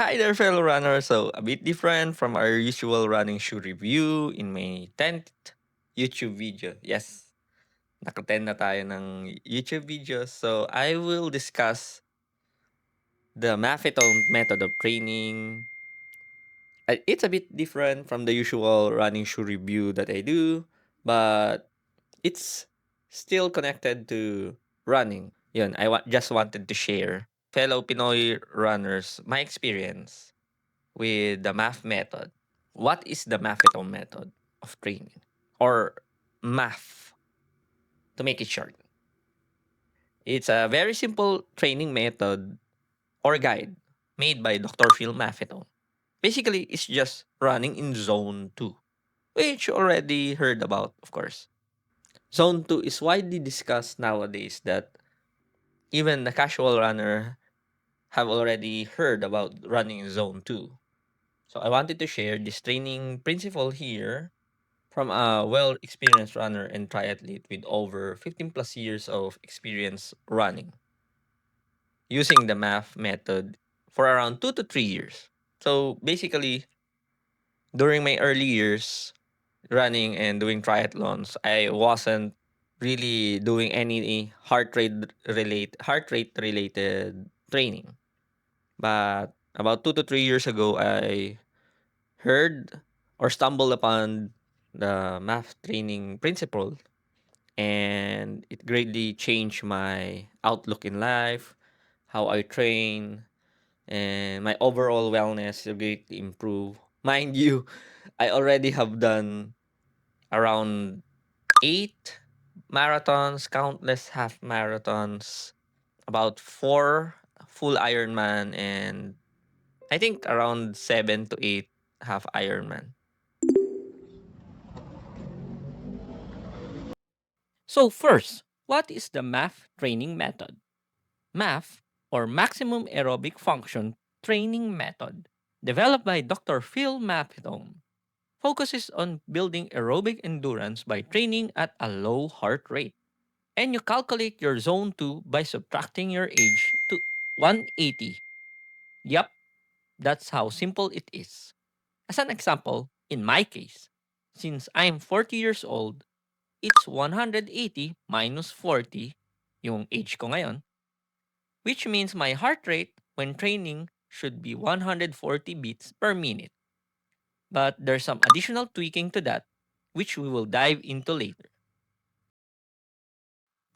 Hi there, fellow runners. So, a bit different from our usual running shoe review in my 10th YouTube video. Yes, naka-10 na tayo ng YouTube video. So, I will discuss the Maffetone method of training. It's a bit different from the usual running shoe review that I do, but it's still connected to running. Yun, just wanted to share fellow Pinoy runners my experience with the math method. What is the Maffetone method of training? Or math, to make it short. It's a very simple training method or guide made by Dr. Phil Maffetone. Basically, it's just running in zone 2, which you already heard about, of course. Zone 2 is widely discussed nowadays that even the casual runner have already heard about running in zone 2. So I wanted to share this training principle here from a well experienced runner and triathlete with over 15 plus years of experience running, using the math method for around 2 to 3 years. So basically, during my early years running and doing triathlons, I wasn't really doing any heart rate related training. But about 2 to 3 years ago, I heard or stumbled upon the math training principle, and it greatly changed my outlook in life, how I train, and my overall wellness greatly improved. Mind you, I already have done around 8 marathons, countless half marathons, about 4 full Ironman, and I think around 7 to 8 half Ironman. So first, what is the MAF training method? MAF, or Maximum Aerobic Function Training Method, developed by Dr. Phil Maffetone, focuses on building aerobic endurance by training at a low heart rate. And you calculate your zone 2 by subtracting your age to 180. Yup, that's how simple it is. As an example, in my case, since I'm 40 years old, it's 180 minus 40, yung age ko ngayon, which means my heart rate when training should be 140 beats per minute. But there's some additional tweaking to that, which we will dive into later.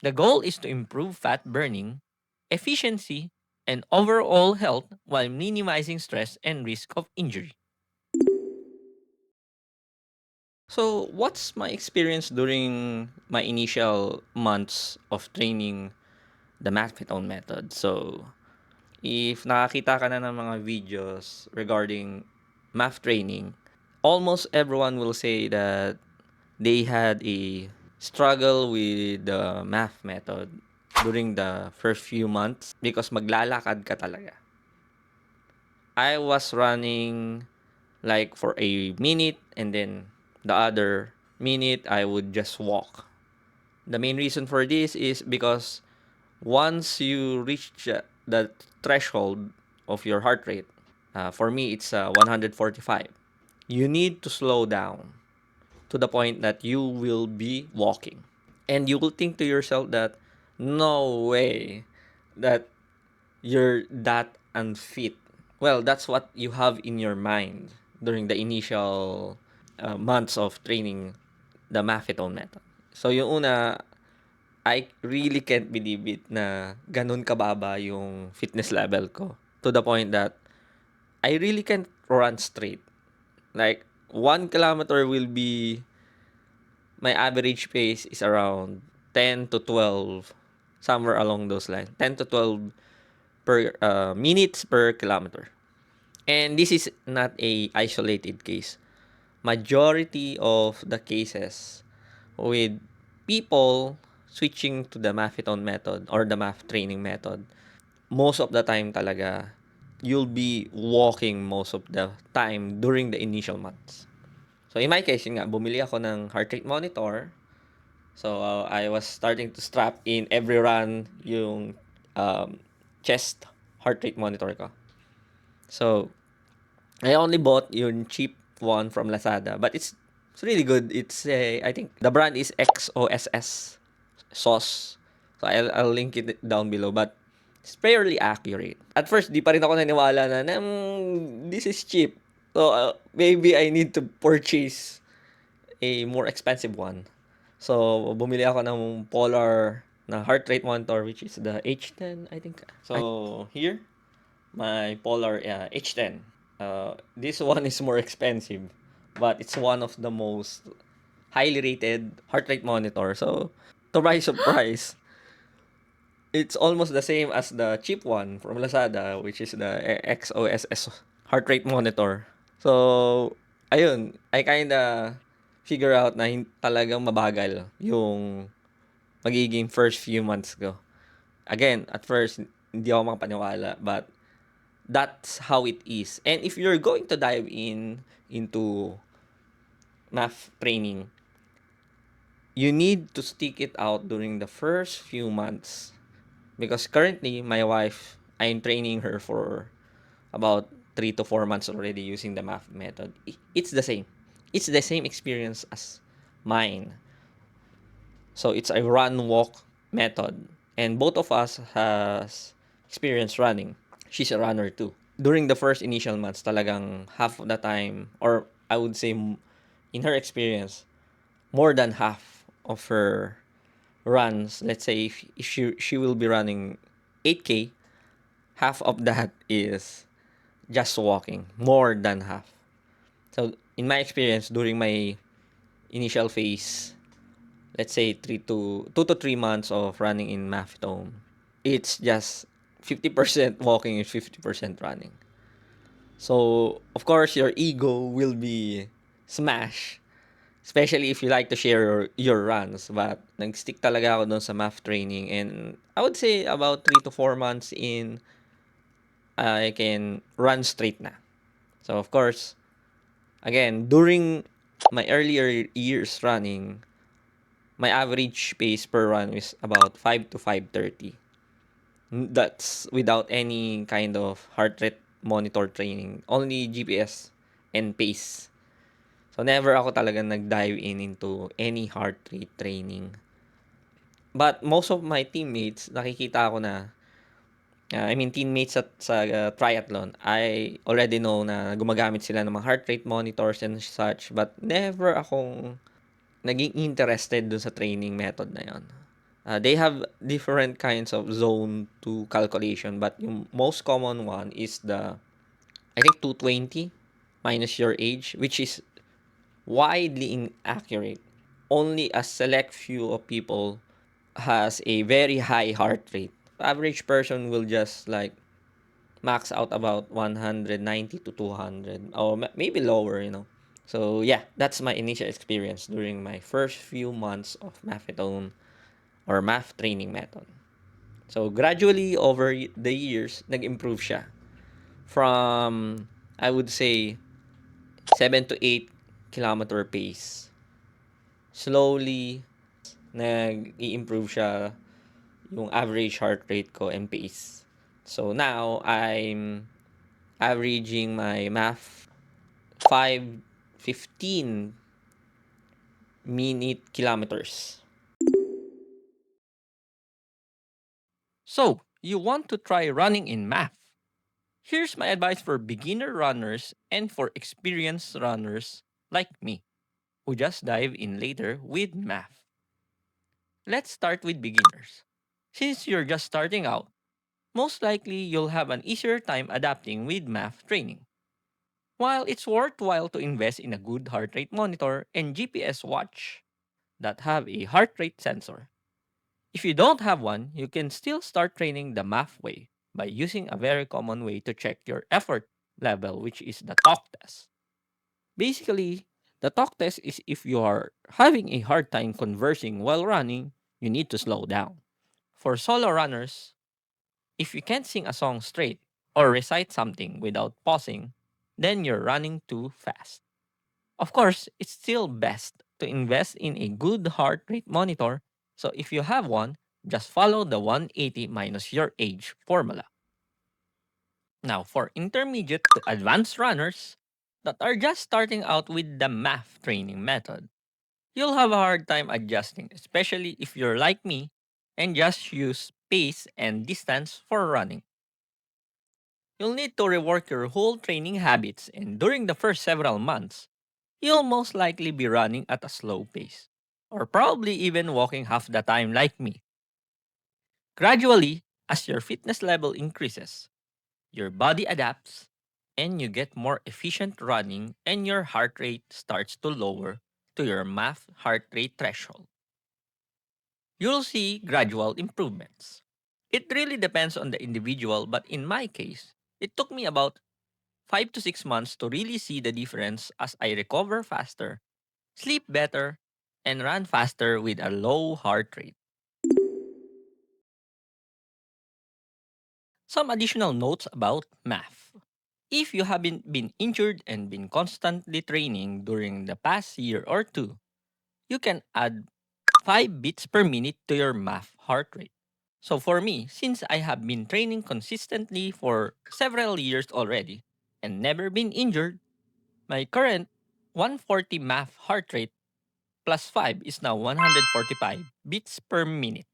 The goal is to improve fat burning, efficiency, and overall health while minimizing stress and risk of injury. So, what's my experience during my initial months of training the Mathfitone method? So, if nakakita ka na ng mga videos regarding math training, almost everyone will say that they had a struggle with the math method during the first few months because maglalakad ka talaga. I was running like for a minute, and then the other minute I would just walk. The main reason for this is because once you reach the threshold of your heart rate, for me it's 145. You need to slow down to the point that you will be walking. And you will think to yourself that no way that you're that unfit. Well, that's what you have in your mind during the initial months of training the Maffetone method. So yung una, I really can't believe it na ganun kababa yung fitness level ko. To the point that I really can't run straight. Like, 1 kilometer will be, my average pace is around 10 to 12, somewhere along those lines. 10 to 12 per minutes per kilometer. And this is not a isolated case. Majority of the cases with people switching to the Maffetone method or the math training method, most of the time talaga, you'll be walking most of the time during the initial months. So in my case, yun nga, bumili ako ng heart rate monitor. So I was starting to strap in every run yung chest heart rate monitor ko. So, I only bought yung cheap one from Lazada, but it's really good. I think the brand is XOSS sauce. So I'll link it down below, but it's fairly accurate. At first, di pa rin ako naniwala na, this is cheap. So maybe I need to purchase a more expensive one. So bumili ako ng Polar na heart rate monitor, which is the H10, I think. So here, my Polar H10. This one is more expensive, but it's one of the most highly rated heart rate monitor. So, to my surprise, it's almost the same as the cheap one from Lazada, which is the XOSS heart rate monitor. So, ayun, I kinda figure out na talagang mabagal yung magiging first few months ko. Again, at first, hindi ako makapaniwala, but that's how it is. And if you're going to dive into math training, you need to stick it out during the first few months. Because currently, my wife, I'm training her for about 3 to 4 months already using the math method. It's the same. It's the same experience as mine. So it's a run walk method. And both of us has experience running. She's a runner too. During the first initial months, talagang half of the time, or I would say in her experience, more than half of her runs, let's say if she will be running 8K, half of that is just walking, more than half. So in my experience, during my initial phase, let's say 2 to 3 months of running in Marathon, it's just 50% walking and 50% running. So of course your ego will be smashed, especially if you like to share your runs. But nag-stick talaga ako doon sa math training, and I would say about 3 to 4 months in, I can run straight na. So of course, again, during my earlier years running, my average pace per run is about 5 to 5:30. That's without any kind of heart rate monitor training, only GPS and pace. So never ako talaga nag-dive into any heart rate training. But most of my teammates, nakikita ko na, teammates sa triathlon, I already know na gumagamit sila ng mga heart rate monitors and such, but never akong naging interested dun sa training method na yon. They have different kinds of zone to calculation, but yung most common one is I think 220 minus your age, which is widely inaccurate. Only a select few of people has a very high heart rate. Average person will just like max out about 190 to 200, or maybe lower. So yeah, that's my initial experience during my first few months of Mathitone or math training method. So gradually over the years, nag-improve siya from, I would say, 7 to 8 kilometer pace. Slowly, nag-i-improve siya yung average heart rate ko and pace. So now, I'm averaging my math 5:15 minute kilometers. So, you want to try running in math? Here's my advice for beginner runners and for experienced runners like me, who just dive in later with math. Let's start with beginners. Since you're just starting out, most likely you'll have an easier time adapting with math training. While it's worthwhile to invest in a good heart rate monitor and GPS watch that have a heart rate sensor, if you don't have one, you can still start training the math way by using a very common way to check your effort level, which is the talk test. Basically, the talk test is if you are having a hard time conversing while running, you need to slow down. For solo runners, if you can't sing a song straight or recite something without pausing, then you're running too fast. Of course, it's still best to invest in a good heart rate monitor. So if you have one, just follow the 180 minus your age formula. Now, for intermediate to advanced runners that are just starting out with the MAF training method, you'll have a hard time adjusting, especially if you're like me and just use pace and distance for running. You'll need to rework your whole training habits, and during the first several months, you'll most likely be running at a slow pace, or probably even walking half the time like me. Gradually, as your fitness level increases, your body adapts and you get more efficient running and your heart rate starts to lower to your MAF heart rate threshold. You'll see gradual improvements. It really depends on the individual, but in my case, it took me about 5 to 6 months to really see the difference as I recover faster, sleep better, and run faster with a low heart rate. Some additional notes about math. If you haven't been injured and been constantly training during the past year or two, you can add 5 beats per minute to your math heart rate. So for me, since I have been training consistently for several years already and never been injured, my current 140 math heart rate plus 5 is now 145 beats per minute.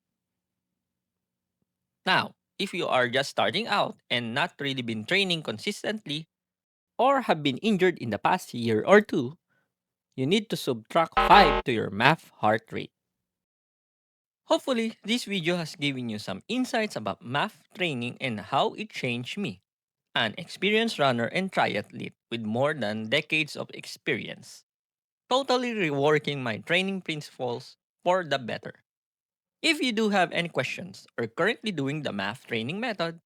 Now, if you are just starting out and not really been training consistently or have been injured in the past year or two, you need to subtract 5 to your math heart rate. Hopefully, this video has given you some insights about math training and how it changed me, an experienced runner and triathlete with more than decades of experience, totally reworking my training principles for the better. If you do have any questions or currently doing the math training method,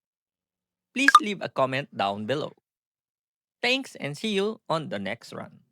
please leave a comment down below. Thanks and see you on the next run.